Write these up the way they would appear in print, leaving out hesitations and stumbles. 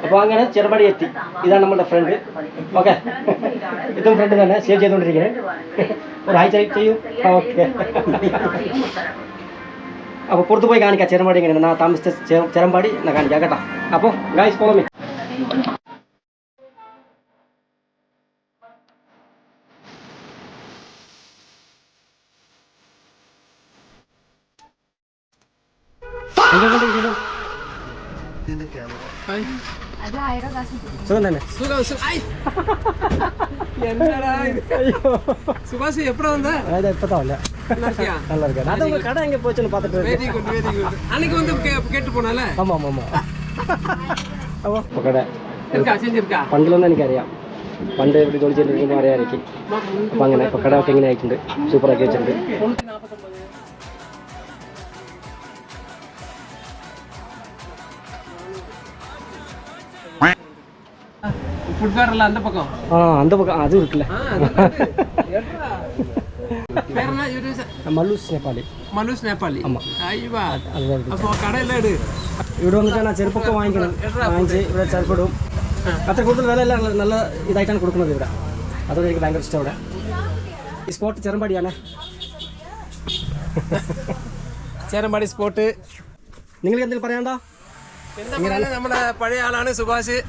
അപ്പോൾ അങ്ങനെ ചെറുപടി എത്തി. ഇതാണ് നമ്മുടെ ഫ്രണ്ട്. ഓക്കെ, ഇതും ഫ്രണ്ട് തന്നെ സേവ് ചെയ്തുകൊണ്ടിരിക്കുന്നത്. ഒരു ഹായ് ചെയ്യും. ഓക്കെ, അപ്പോൾ പുറത്ത് പോയി കാണിക്കാം ചെറുപടി എങ്ങനെയാണ്. ഞാൻ താമസിച്ച ചെറുപടി ഞാൻ കാണിക്കാം കേട്ടോ. അപ്പോൾ ഗൈസ് ഫോളോ മീ. സുഖം തന്നെ. சுபாஷ் எப்படி வந்த? இப்பதான் இல்ல, நல்லா இருக்கேன். அது உங்க கடை எங்க போச்சுன்னு பார்த்துட்டு. Very good very good. அன்னைக்கு வந்து கேட்டு போனால. ஆமா ஆமா ஆமா. അപ്പോൾ கடை இருக்கா செஞ்சிருக்கா? പണ്ടിലൊന്നും എനിക്കറിയാം. പണ്ട് ഇവിടെ ജോലി ചെയ്തിരിക്കുമ്പോൾ അറിയാം എനിക്ക്. അപ്പം അങ്ങനെ ഇപ്പോൾ കട ഒക്കെ ഇങ്ങനെ ആയിട്ടുണ്ട്, സൂപ്പറാക്കി വെച്ചിട്ടുണ്ട്. ஃபுட் கார்ல அந்த பக்கம். அந்த பக்கம் அது இருக்குல்ல. பேர் என்ன? മല്ലൂസ് നേപ്പാളി. മല്ലൂസ് നേപ്പാളി. ആമാ. അയ്യോ, അപ്പോൾ കടയെല്ലാം ഇട്. ഇവിടെ വന്നിട്ട് ഞാൻ ചെരുപ്പൊക്കെ വാങ്ങിക്കണം. വാങ്ങിച്ച് ഇവിടെ ചെരുപ്പിടും. അത്ര കൂടുതൽ വിലയല്ല, നല്ല ഇതായിട്ടാണ് കൊടുക്കുന്നത് ഇവിടെ. അതുകൊണ്ട് എനിക്ക് ഭയങ്കര ഇഷ്ടം ഇവിടെ. ഈ സ്പോട്ട് ചെറുമ്പടിയാണ്. ചേരമ്പാടി സ്പോട്ട്. നിങ്ങൾക്ക് എന്തെങ്കിലും പറയാണ്ടോ? നമ്മുടെ പഴയ ആളാണ് സുഭാഷ്.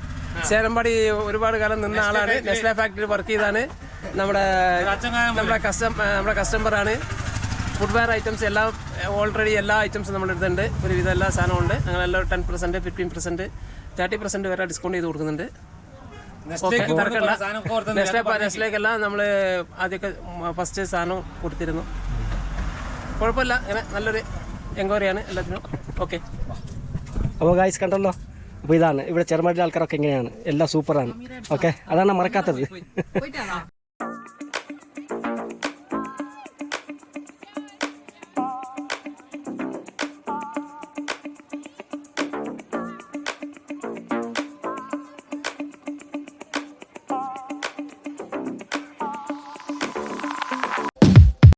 ചേരമ്പാടി ഒരുപാട് കാലം നിന്ന ആളാണ്. നെസ്ലെ ഫാക്ടറി വർക്ക് ചെയ്താണ്. നമ്മുടെ കസ്റ്റമറാണ്. ഫുഡ്വെയർ ഐറ്റംസ് എല്ലാം ഓൾറെഡി എല്ലാ ഐറ്റംസും നമ്മുടെ അടുത്തുണ്ട്. ഒരുവിധം എല്ലാ സാധനവും ഉണ്ട്. ഞങ്ങളെല്ലാം 10%, 15%, 30% വരെ ഡിസ്കൗണ്ട് ചെയ്ത് കൊടുക്കുന്നുണ്ട്. നെസ്ലേക്കെല്ലാം നമ്മൾ ആദ്യമൊക്കെ ഫസ്റ്റ് സാധനം കൊടുത്തിരുന്നു. കുഴപ്പമില്ല, ഇങ്ങനെ നല്ലൊരു എൻക്വയറിയാണ് എല്ലാത്തിനും. ഓക്കെ, അപ്പോൾ ഗായ്സ് കണ്ടല്ലോ. അപ്പോൾ ഇതാണ് ഇവിടെ ചെറുമടിയിലെ ആൾക്കാരൊക്കെ എങ്ങനെയാണ്, എല്ലാം സൂപ്പറാണ്. ഓക്കെ, അതാണ് മറക്കാത്തത്.